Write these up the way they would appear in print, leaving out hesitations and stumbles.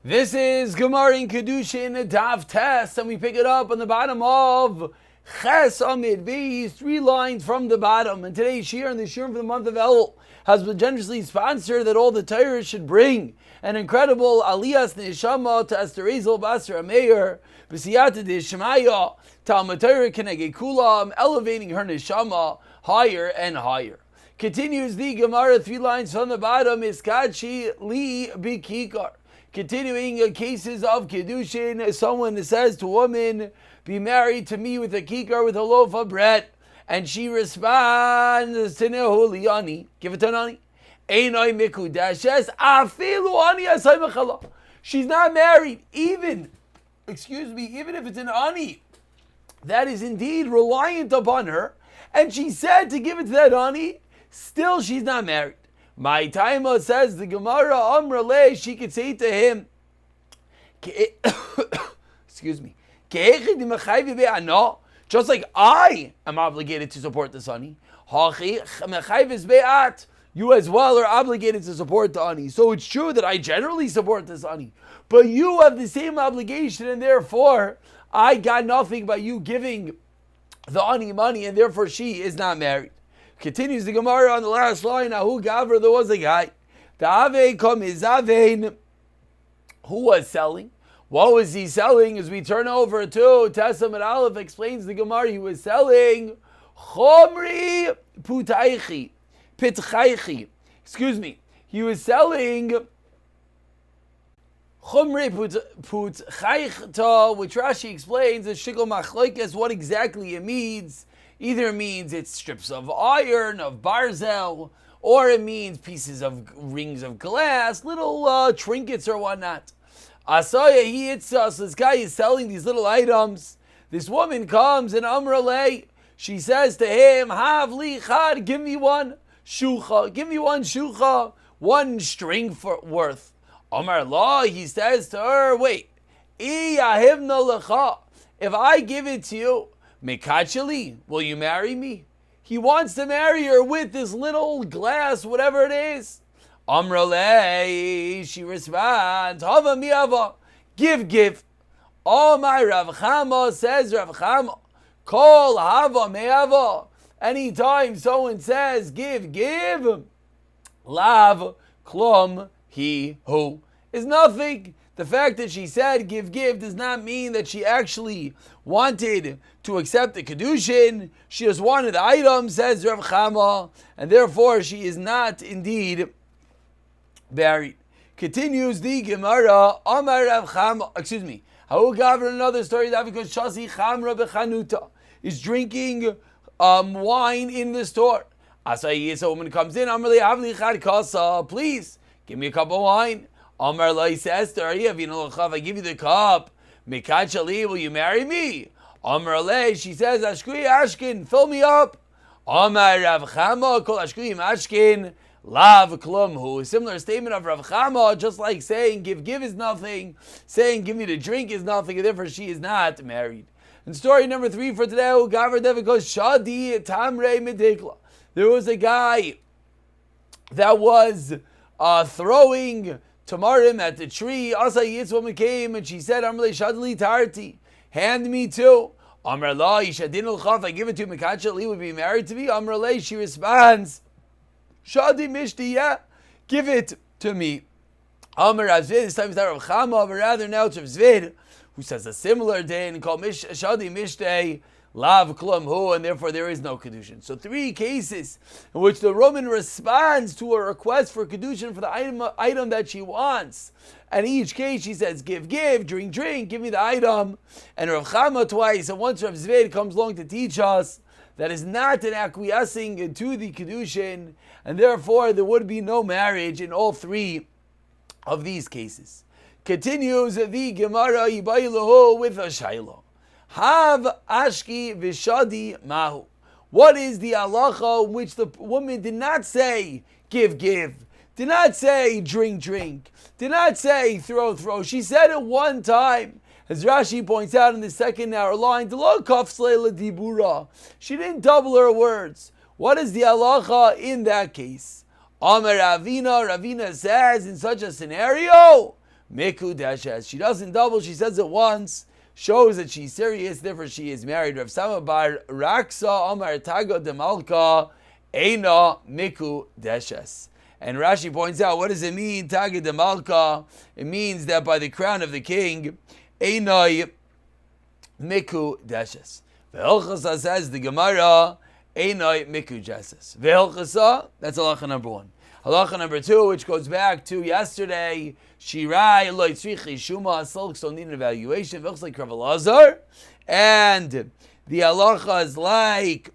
This is Gemara in Kiddushin, Daf Tes, and we pick it up on the bottom of Ches Amid B, 3 lines from the bottom. And today's Shir, and the Shir for the month of Elul, has been generously sponsored that all the Torah should bring an incredible Aliyas Neshama to Esther Ezel Basra Meir, B'siyata Deshmaya, Talmud Torah Kenegei Kulam, elevating her Neshama higher and higher. Continues the Gemara, 3 lines from the bottom, Iskachi Li Bikikar. Continuing cases of Kiddushin, someone says to a woman, be married to me with a kikar, with a loaf of bread. And she responds to Nehuliani, give it to Nani. Einoi mikudashes, afilu ani asay mechala. She's not married, even if it's an ani that is indeed reliant upon her, and she said to give it to that ani, still she's not married. My Taima says the Gemara Amrale, she could say to him, excuse me, just like I am obligated to support the Ani, you as well are obligated to support the Ani. So it's true that I generally support the Ani, but you have the same obligation, and therefore I got nothing by you giving the Ani money, and therefore she is not married. Continues the Gemara on the last line. Ahu Gavra, there was a guy. The Ave kom Izavein, who was selling. What was he selling? As we turn over to Testament Aleph, explains the Gemara, he was selling Chomri Putaichi, Pitchaichi. Excuse me. He was selling Chomri Putchaichta, which Rashi explains as Shikol Machlokes what exactly it means. Either means it's strips of iron, of barzel, or it means pieces of rings of glass, little trinkets or whatnot. Asaya so this guy is selling these little items. This woman comes and Amrale, she says to him, Havli chad, give me one shucha, one string worth. Amar la, he says to her, wait, if I give it to you, Mekacheli, will you marry me? He wants to marry her with this little glass, whatever it is. Amrale, she responds, Hava miava, give. Oh my Rav Chama, says Rav Chama, Kol hava meava. Anytime someone says give, lav, klum, he, who, is nothing. The fact that she said give does not mean that she actually wanted to accept the Kiddushin. She just wanted the item, says Rav Chama, and therefore she is not indeed married. Continues the Gemara, Amar Rav Chama, How Gavra, another story, that because Shasi Chamra Bechanuta is drinking wine in the store. Asai, a woman comes in, Amar Le'avli Chad Kasa, please, give me a cup of wine. Amar Lai says to her, I give you the cup. Mikachali, will you marry me? Amar Lai, she says, Ashkui Ashkin, fill me up. Amar Rav Chama, Kol Ashkui Ashkin, Lav Klumhu. A similar statement of Rav Chama, just like saying give is nothing, saying give me the drink is nothing, and therefore she is not married. And story number 3 for today, Gavar Dev goes Shadi Tamre Medikla. There was a guy that was throwing Tamarim at the tree. Asa Yitz woman came and she said, Amrle Shadli Tarti, hand me too. Amr La, Yishadin Chaf, I give it to Mikachali, would be married to me. Amr La, she responds, Shadi Mishti, yeah, give it to me. Amr Rav Zvid, this time it's not Rav Chama, but rather now it's Rav Zvid, who says a similar din called Shadi Mishti, Lav Klum Hu, and therefore there is no Kiddushin. So 3 cases in which the woman responds to a request for Kiddushin for the item that she wants. And each case she says, give, drink, give me the item. And Rav Chama twice, and once Rav Zved comes along to teach us that is not an acquiescing to the Kiddushin, and therefore there would be no marriage in all 3 of these cases. Continues the Gemara Yibayilahu with a Shaila. Hav ashki v'shadi mahu. What is the halacha in which the woman did not say give, did not say drink, did not say throw. She said it one time, as Rashi points out in the second hour line. She didn't double her words. What is the halacha in that case? Amar Ravina says in such a scenario, mikudeshes. She doesn't double, she says it once, shows that she's serious, therefore she is married. Rav Sama bar Raksa Amar Tago de Malka Eina mikudeshes. And Rashi points out, what does it mean, Tago de Malka? It means that by the crown of the king, Eina mikudeshes. Ve'ilchasa says the Gemara, Einoi mikudeshes. Ve'ilchasa, that's halacha number 1. Halacha number 2, which goes back to yesterday, Shirai loy tzrichi shuma, silk don't need an evaluation. Looks like Rav Elazar, and the halacha is like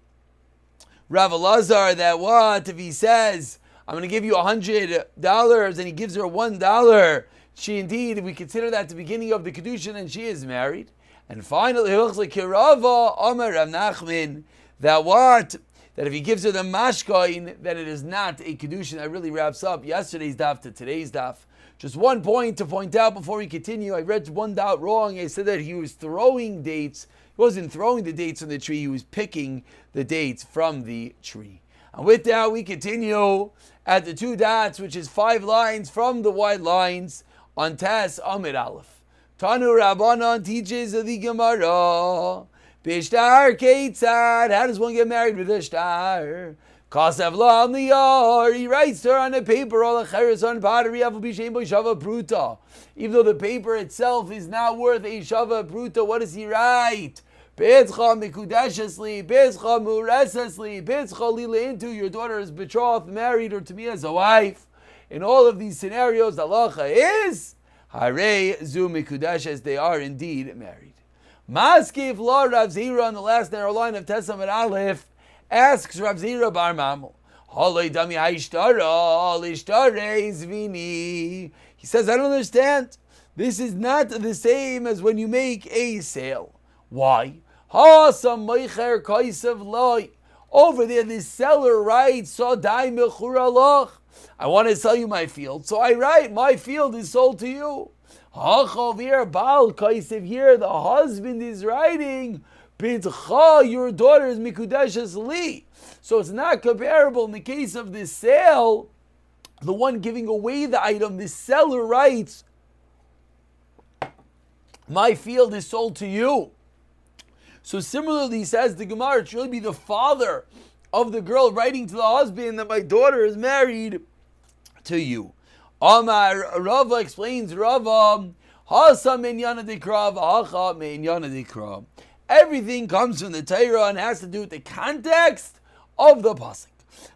Rav Elazar, that what if he says, I'm going to give you $100, and he gives her $1, she indeed, we consider that the beginning of the Kiddushin, and she is married. And finally, it looks like Kirava Omer Rav Nachman, that what? That if he gives her the mashkoin, that it is not a Kiddushin. That really wraps up yesterday's daf to today's daf. Just one point to point out before we continue. I read one dot wrong. I said that he was throwing dates. He wasn't throwing the dates from the tree. He was picking the dates from the tree. And with that, we continue at the 2 dots, which is 5 lines from the white lines on Tes Amid Aleph. Tanu Rabbanan teaches the Gemara. Bishtar Keitzad. How does one get married with a shtar? Kasav la niyar. He writes to her on a paper. All the cheres on pottery. Avu b'shem bo shava pruta. Even though the paper itself is not worth a shava pruta, what does he write? B'etzcha mikudeshesli. B'etzcha muresesli. B'etzcha lila into. Your daughter is betrothed, married, or to me as a wife. In all of these scenarios, the halacha is Hare zu mikudeshes. They are indeed married. Maskiv la Rav Zira on the last narrow line of Tesam and Aleph asks Rav Zira bar Mamel. Halei dami haishtara lishtare zvini. He says, I don't understand. This is not the same as when you make a sale. Why? Ha sam meicher kaisav loy. Over there, the seller writes, Sadai mechura loch. I want to sell you my field, so I write, my field is sold to you. Here, Baal Kaisev, here the husband is writing, Bidcha, your daughter is Mikudeshes Li. So it's not comparable in the case of this sale. The one giving away the item, the seller writes, my field is sold to you. So similarly, says the Gemara, it should really be the father of the girl writing to the husband that my daughter is married to you. Amar Rava explains, Rava, Hasa minyana dikrav, hacha minyana dikrav. Everything comes from the Torah and has to do with the context of the pasuk.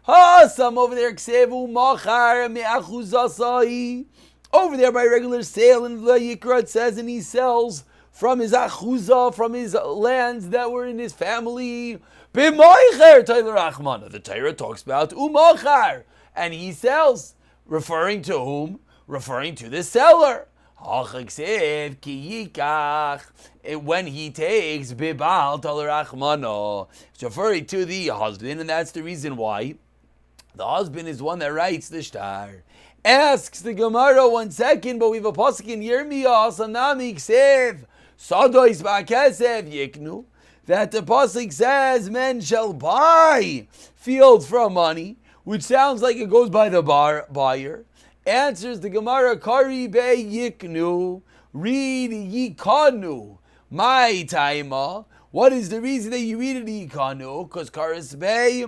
Hasam over there, ksevu machar me'achuzasai. Over there by regular sale in the Yikra it says, and he sells from his achuzah, from his lands that were in his family. B'moicher Taylor Achmana. The Torah talks about umachar, and he sells. Referring to whom? Referring to the seller. When he takes bibal talarachmano, it's referring to the husband, and that's the reason why the husband is one that writes the shtar. Asks the Gemara 1 second, but we have a pasuk in Yirmiyah, Sanami Ksev, Sadois Ba'kesev Yiknu, that the pasuk says men shall buy field from money, which sounds like it goes by the buyer. Answers the Gemara, Kari be yiknu, read yikanu, my taima. What is the reason that you read it yikanu? Because karis be,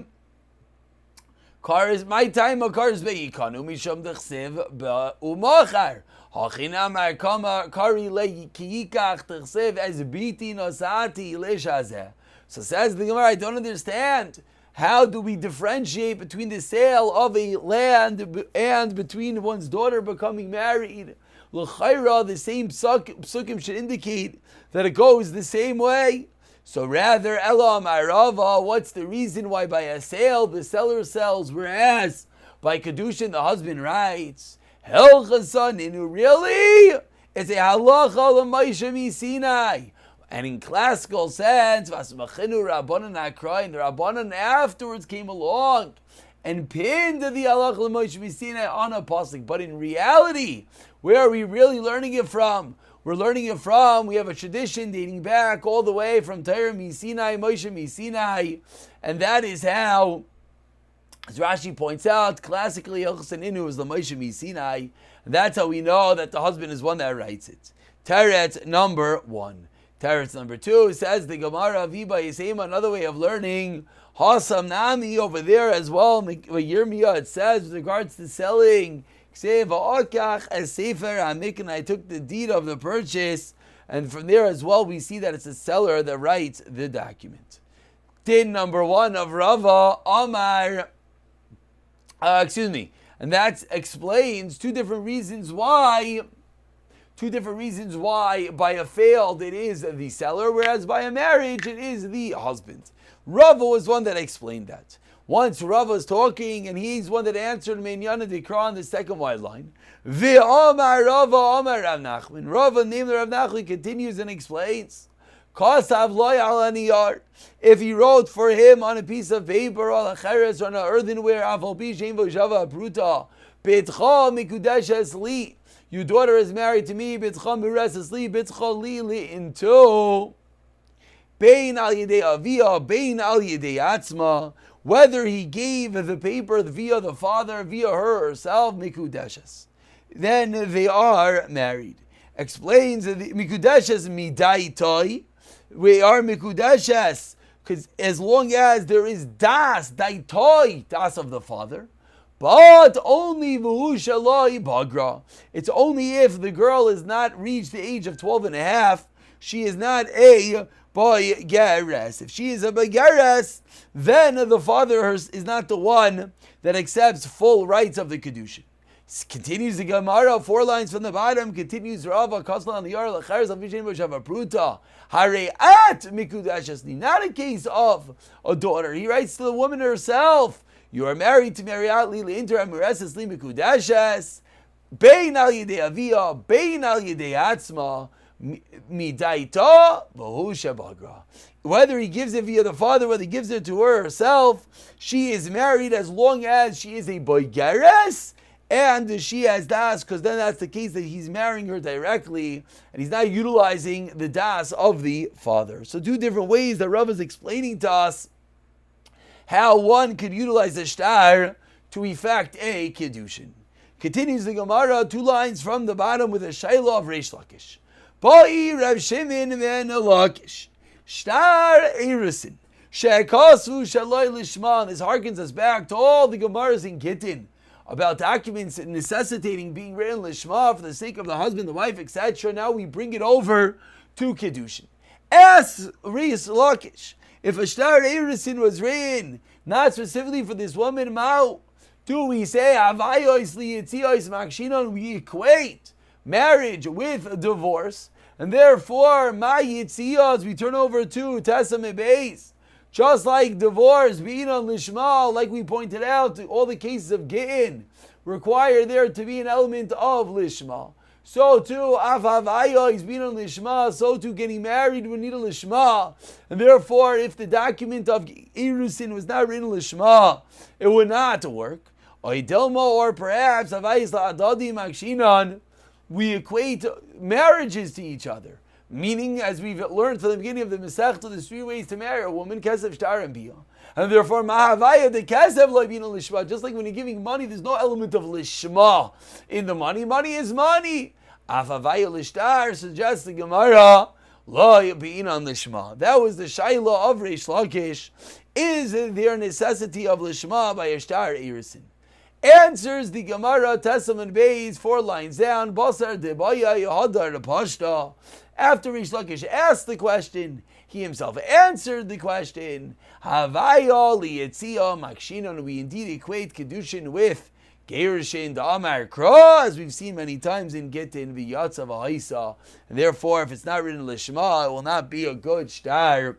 my taima karis be yikanu, misham dechsev be'umachar. Hachinamar kama kari le kiyikach dechsev as biti nosati leshazeh. So says the Gemara, I don't understand. How do we differentiate between the sale of a land and between one's daughter becoming married? L'chayra, the same psukim should indicate that it goes the same way. So rather, Ela Marava, what's the reason why by a sale the seller sells, whereas by Kiddushin the husband writes? Helchasaninu, really? It's a halacha l'maisha misinai. And in classical sense, Vasmachinu Rabbanan Akrain, the Rabbanan afterwards came along and pinned the Halach L'Moshe Sinai on a pasuk. But in reality, where are we really learning it from? We're learning it from, we have a tradition dating back all the way from Torah Misinai, Moshe Misinai, and that is how, as Rashi points out, classically Elchasan Inu is the Moshe Misinai, And that's how we know that the husband is one that writes it. Teretz number 1. Teretz number 2 says the Gemara Viba Yisema, another way of learning. Hasam Nami over there as well. Yirmiyah, it says with regards to selling. As Sefer Amikan, I took the deed of the purchase, and from there as well we see that it's the seller that writes the document. Din number 1 of Rava Amar. And that explains two different reasons why by a failed it is the seller, whereas by a marriage it is the husband. Rava was one that explained that. Once Rava was talking, and he's one that answered Meinyana Dikra on the second wide line. Ve'amar Rava Amar Rav Nachman. Rava named Rav Nachman continues and explains. Kasav loy al aniyar. If he wrote for him on a piece of paper, on a cheres, or on an earthenware, afal pi shein bo shava pruta, betcha mikudeshes li. Your daughter is married to me, betcha mireses li, betcha li into bein al yedei avia, bein al yedei atzma. Whether he gave the paper via the father, via her herself, mikudeshes, then they are married. Explains that mikudeshes midai. We are mikudeshes because as long as there is das daitoi, das of the father, but only v'hu shaloi bagra. It's only if the girl has not reached the age of 12 and a half, she is not a Bagares. If she is a Bagares, then the father is not the one that accepts full rights of the Kiddushin. Continues the Gemara, 4 lines from the bottom, continues Rava, Kasla on the Yar, Lachares, Avishin, Boshava, Pruta, Hareat, Mikudashasni. Not a case of a daughter. He writes to the woman herself, you are married to Mariat, Lili, Inter, Amireses, Li, Mikudashas, Bein al Yedei Avia, Bein al Yedei Atzma, Midaita, Vahusha Bagra. Whether he gives it via the father, whether he gives it to her herself, she is married as long as she is a Boigeres, and she has das, because then that's the case that he's marrying her directly, and he's not utilizing the das of the father. So 2 different ways that Rav is explaining to us how one could utilize the shtar to effect a Kiddushin. Continues the Gemara, 2 lines from the bottom with a Shaila of Reish Lakish. Ba'i Rav Shimon ben Lakish. Shtar Erisin. She'akasu shaloi lishma. This harkens us back to all the Gemaras in Gittin about documents necessitating being written lishma for the sake of the husband, the wife, etc. Now we bring it over to Kiddushin. As Reish Lakish, if a shtar erisin was written not specifically for this woman, Mao, do we say avayos liyitzios makshinon? We equate marriage with divorce, and therefore ma yitzios we turn over to tesam beis. Just like divorce, being on lishma, like we pointed out, all the cases of gittin require there to be an element of lishma. So too, afavaya is being on lishma. So too, getting married we need a lishma, and therefore, if the document of irusin was not written lishma, it would not work. Or perhaps avayis la'adadi makshinan, we equate marriages to each other. Meaning, as we've learned from the beginning of the Masechta, there's 3 ways to marry a woman: kesef, shtar, and bia. And therefore, mahavaya de kesef lo'bina lishma. Just like when you're giving money, there's no element of lishma in the money. Money is money. Afavaya lishtar suggests the Gemara lo'bina lishma. That was the shaila of Reish Lakish. Is there necessity of lishma by a shtar erisin? Answers the Gemara, Testament Beis, 4 lines down. Basar debaya yahadar pashta. After Reish Lakish asked the question, he himself answered the question. Havaya liyitzia makshinon. We indeed equate Kiddushin with Gerushin da Amar Kra, as we've seen many times in Gittin v'yatza v'haisa. And therefore, if it's not written lishma, it will not be a good shtar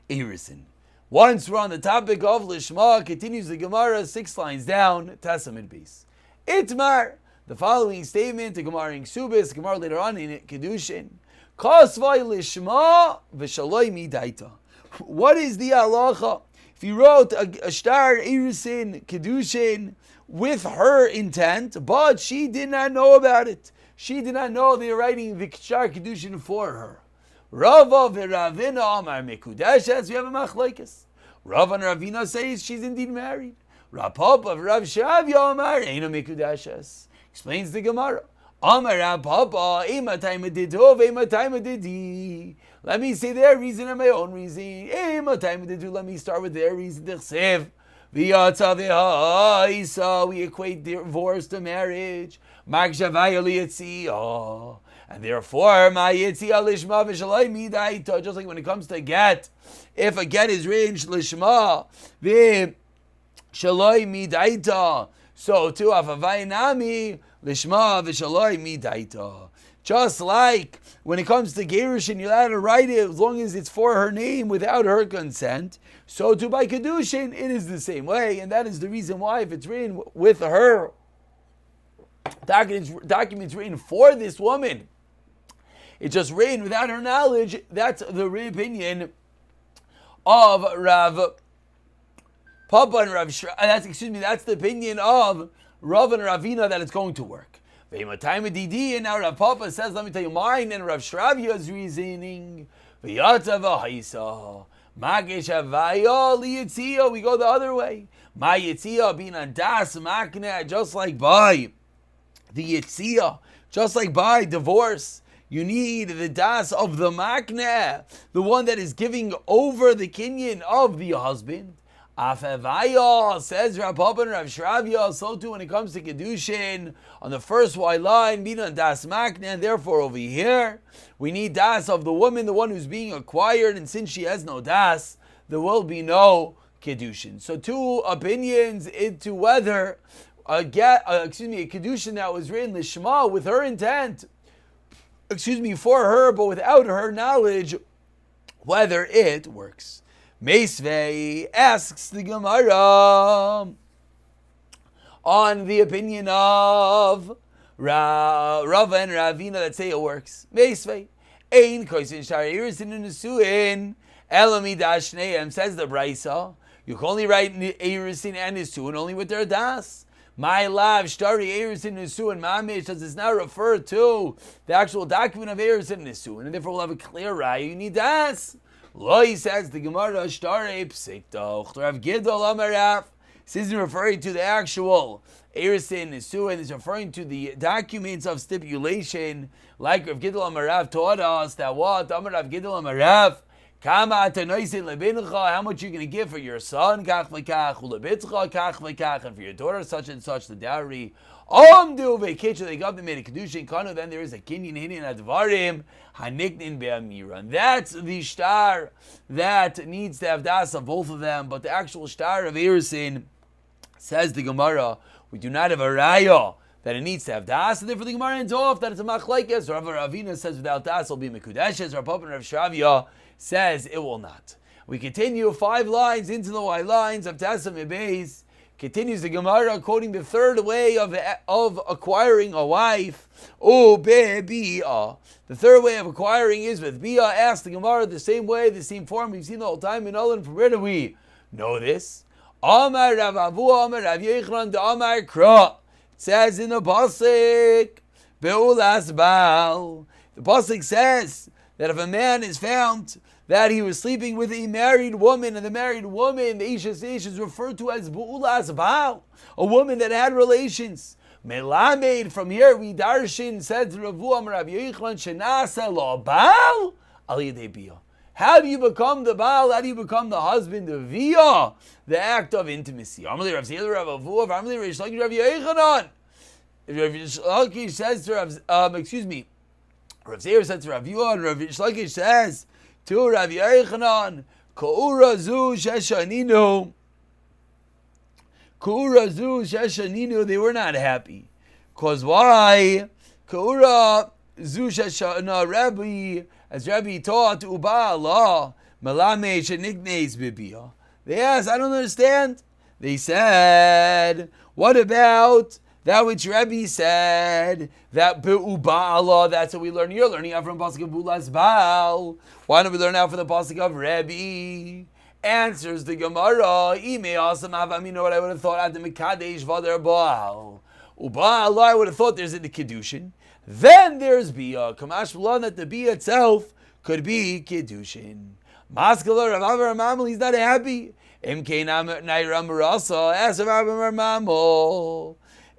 erisin. Once we're on the topic of lishma, continues the Gemara 6 lines down, Testament Beis. Itmar. The following statement, the Gemara in Ksubis, Gemara later on in Kiddushin. Kasvai lishma v'shaloi midaita. What is the halacha? If you wrote a shtar erisin Kiddushin with her intent, but she did not know about it. She did not know they were writing the shtar Kiddushin for her. Rava v'Ravina amar mikudeshes. We have a machlokes. Rava and Ravina says she's indeed married. Rapapa v'Rav Shavya amar eina mikudeshes. Explains the Gemara. Amar Rav Papa, let me say their reason and my own reason. Let me start with their reason. We equate divorce to marriage. And therefore, just like when it comes to get, if a get is ranged lishma, so too, afavaynami lishma v'shaloi midaita. Just like when it comes to Kiddushin, you're allowed to write it as long as it's for her name without her consent. So too by Kiddushin, it is the same way, and that is the reason why if it's written with her documents written for this woman, it's just written without her knowledge. That's the opinion of Rav Papa and Rav that's the opinion of Rav and Ravina that it's going to work. And now Rav Papa says, let me tell you mine, and Rav Shravia's reasoning. We go the other way. My Yitzia being on das makna, just like by the Yitzia, just like by divorce, you need the das of the makna, the one that is giving over the kinyan of the husband. Afevaya, says Rav Papa and Rav Shravia, so too when it comes to Kiddushin, on the first Y line, Bina Das Makna, and therefore over here, we need Das of the woman, the one who's being acquired, and since she has no Das, there will be no Kiddushin. So two opinions into whether a Kiddushin that was written Lishma with her intent, for her, but without her knowledge, whether it works. Meisvei asks the Gemara on the opinion of Rava and Ravina that say it works. Meisvei ein koisin shari irisin and nesuin elami dashneim, says the Brisa. You can only write irisin and nesuin only with their das. My lav shtari irisin nesuin mamish, does this not refer to the actual document of irisin nesuin, and therefore we'll have a clear raya. You need das. Loi, says the Gemara, Shtare Psikta, Rav Gidol Amarav. This isn't referring to the actual Erisin Nisuin, it's referring to the documents of stipulation, like Rav Gidol Amarav taught us that what? Amarav Gidol Amarav, Kama Atanoisin Lebincha, how much you're going to give for your son, Kach V'kach, Ulebitcha, Kach V'kach, and for your daughter, such and such, the dowry. Do vacation, they got them made a Kiddushin Kanu, then there is a Kinyan Hinin Advarim, Haniknin Be'amira. And that's the star that needs to have das of both of them, but the actual star of Erisin, says the Gemara, we do not have a raya that it needs to have das, and therefore the Gemara ends off that it's a machlekes. Rav Ravina says without das will be mekudeshes. Rav Papa and Rav Shravia says it will not. We continue 5 lines into the Y lines of Tassim Ebeis. Continues the Gemara quoting the third way of acquiring a wife. The third way of acquiring is with Bia. Ask the Gemara the same way, the same form we've seen the whole time in Olin. From where do we know this? Amar Rav Avu, Amar Rav Yechron, Amar Kra. It says in the Pasuk, Beulas Baal. The Pasuk says that if a man is found that he was sleeping with a married woman, and the married woman, the Isha is referred to as Bu'ulas Baal, a woman that had relations. Melamed, from here we darshin, said to Ravu Amar Rav Yechron, Shenasa lo Baal al Yedei Bia. How do you become the Baal? How do you become the husband of Via? The act of intimacy. Amali Rav Zeder Rav Avu, Amali Rav Shlakish Rav Yechanan. Rav Shlakish says to Rav Zeder says to Rav Yua, and Rav Shlakish says to Rav Yechanan, Ka'ura zu sheshaninu. Ka'ura zu sheshaninu, they were not happy. Cause why? Ka'ura zu sheshana Rabbi, as Rabbi taught, Uba Allah, Malame sheniknes bibia. They asked, I don't understand. They said, what about that which Rebbe said, that Be'uba Allah, that's what we learn. You're learning out from the Pasuk of Bulas Baal. Why don't we learn out from the Pasuk of Rebbe? Answers the Gemara, Ime Asam Avam, you know what I would have thought, Ad Mekadesh Vadar Baal. Uba Allah, I would have thought there's in the Kiddushin. Then there's Bia. Kamash B'lan, that the Bia itself could be Kiddushin. Maskala Rav Avar Mamel, he's not happy. MK Naira Marasa, as Rav Avar Mamel.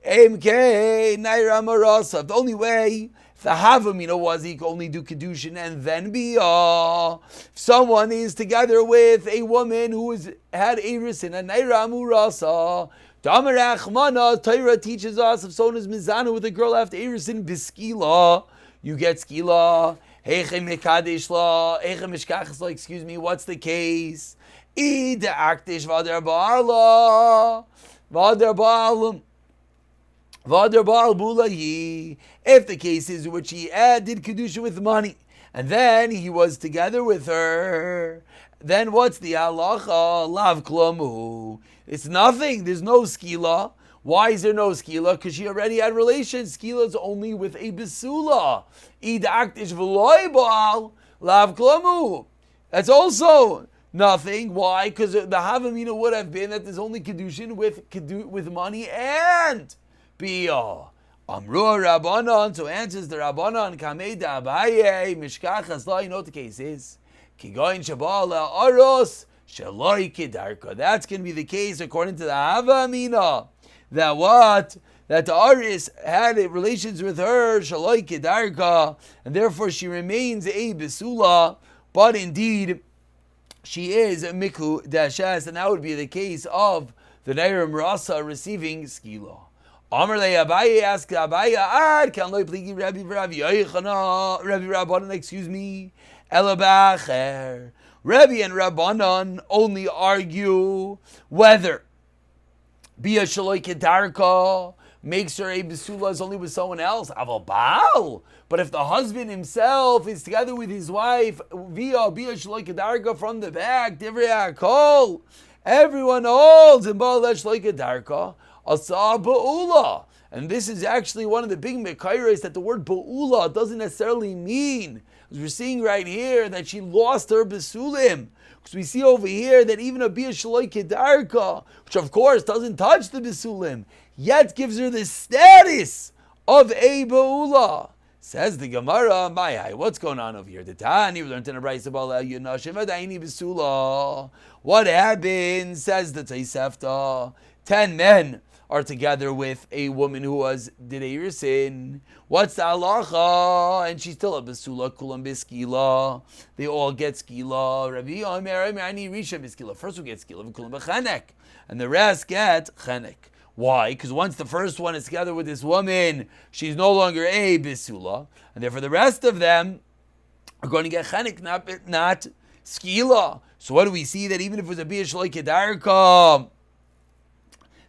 MK Naira Marasa. The only way, if the Havamina was, he could only do Kiddushin and then Bia. If someone is together with a woman who had Eris in a Naira Murasa, Damar Achmana, Torah teaches us if someone is Mizana with a girl after Eris in Biskila, you get Skila. Excuse me, what's the case? If the case is which he did Kiddushin with money, and then he was together with her, then what's the halacha? Lav klamu. It's nothing. There's no skila. Why is there no skila? Because she already had relations. Skila is only with a besula. Lav klamu. That's also nothing. Why? Because the Havamina would have been that there's only Kiddushin with money and Biyah. Amru Rabbanon, so answers the Rabbanon, Kamei da Abaye, Mishkachas la, you know what the case is? Kigoin Shabala Aros, Shaloi Kedarka. That's going to be the case according to the Havamina. That what? That the Aris had relations with her, Shaloi Kedarka, and therefore she remains a Besula, but indeed, she is a Miku Dashas, and that would be the case of the Nairam Rasa receiving Skila. Amr le Abaye asked Abaye, Ad can lo pligi Rabbi Rabbanan, excuse me, Elabacher. Rabbi and Rabbanan only argue whether Bia Shaloi Kedarka makes her a Besula is only with someone else. Aval Baal. But if the husband himself is together with his wife via Bia Shaloi Kedarka from the back, Divrei HaKol, everyone holds in Baal Shaloi Kedarka. Asa Ba'ula. And this is actually one of the big mekayres that the word Ba'ula doesn't necessarily mean. As we're seeing right here that she lost her Besulim. Because we see over here that even a Bia Shaloi Kedarka, which of course doesn't touch the Besulim, yet gives her the status of a Ba'ula. Says the Gemara, what's going on over here? The Tani, we learned in a Brayso about Yunashim Adaini Besula. What happened? Says the Tosefta. 10 men are together with a woman who did a sin. What's the halacha? And she's still a besula, kulam biskila. They all get skila. Rabbi Omer, ani risha biskila. First we get skila, kulam b'chanek, and the rest get chanek. Why? Because once the first one is together with this woman, she's no longer a bisula, and therefore the rest of them are going to get chanek, not skila. So what do we see? That even if it was a bia shaloi kedarka,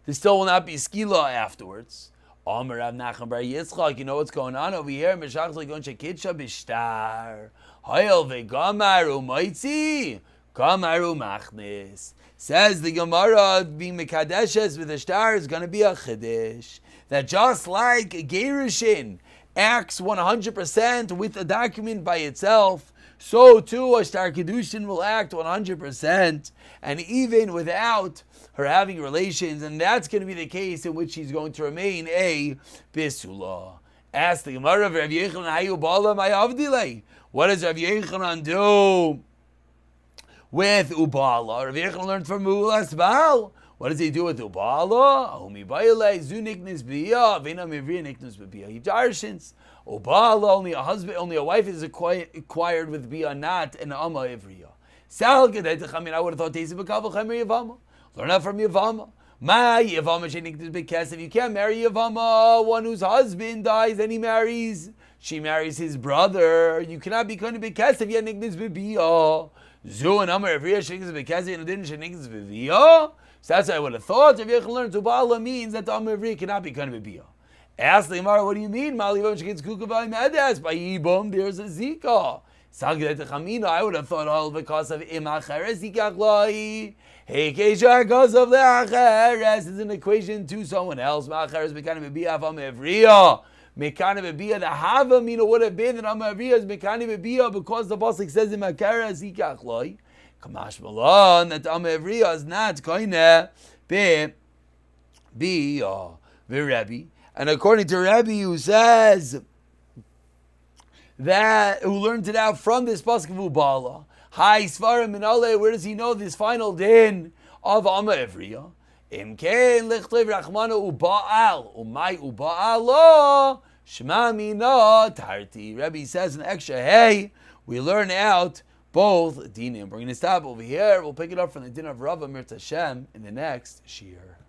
there still will not be skila afterwards. Omer Rav Nachman bar Yitzchak, you know what's going on over here? Meshach legon shekitsha bishtar. Hayel vegamaru moitzi. Gamaru machnis. Says the Gemara, being mekadeshes with a star is going to be a chiddush. That just like Gerushin acts 100% with a document by itself, so too a star Kiddushin will act 100%, and even without her having relations, and that's going to be the case in which she's going to remain a Bisula. Ask the Gemara of Rav Yechanan, Hayu Bala my Avdilei. What does Rav Yechanan do with Ubala? Rav Yechanan learned from Ulas Baal. What does he do with Ubala? Ahumi Baile, Zuniknis Bia, Vena Mivri Niknus Bia. He darshins. Ubala, only a wife is acquired with Bia, not an Amma Ivriya. Sal Gedetach, I would have thought Tezi B'Kavach Hamir Yavama. Learn out from Yavama. Ma Yavama sheniknus b'kesef. You can't marry Yavama, one whose husband dies and he marries. She marries his brother. You cannot be going to b'kesef yet niknus b'biyah. Zu and Amar Avriya sheniknus b'kesef and didn't sheniknus b'biyah. So that's what I would have thought. If you can learn Tubala means that the Amar Avriya cannot be going to b'biyah. Ask the Gemara, what do you mean? Ma Yavama sheniknus kukavai medes. By Yibum, there's a zika. I would have thought all because of imacheres zikach lai. Hey, because of the acheres is an equation to someone else. Macheres mekani b'biyah avam evriya. Mekani b'biyah, the havamina would have been that am evriya is mekani b'biyah because the pasuk says in macheres zikach lai. Kamash malon that am evriya is not koine b'biyah. V'Rebbe, and according to Rebbe, who says that who learned it out from this pasuk of Ubala. Hi Svarim Minale, where does he know this final din of Amma Evriya? Imkein lichtlev rachmana uba'al umay uba'al lo shema mina tarti. Rebbe says an extra hey. We learn out both dinim. We're going to stop over here. We'll pick it up from the din of Rava Mir Tashem in the next shiur.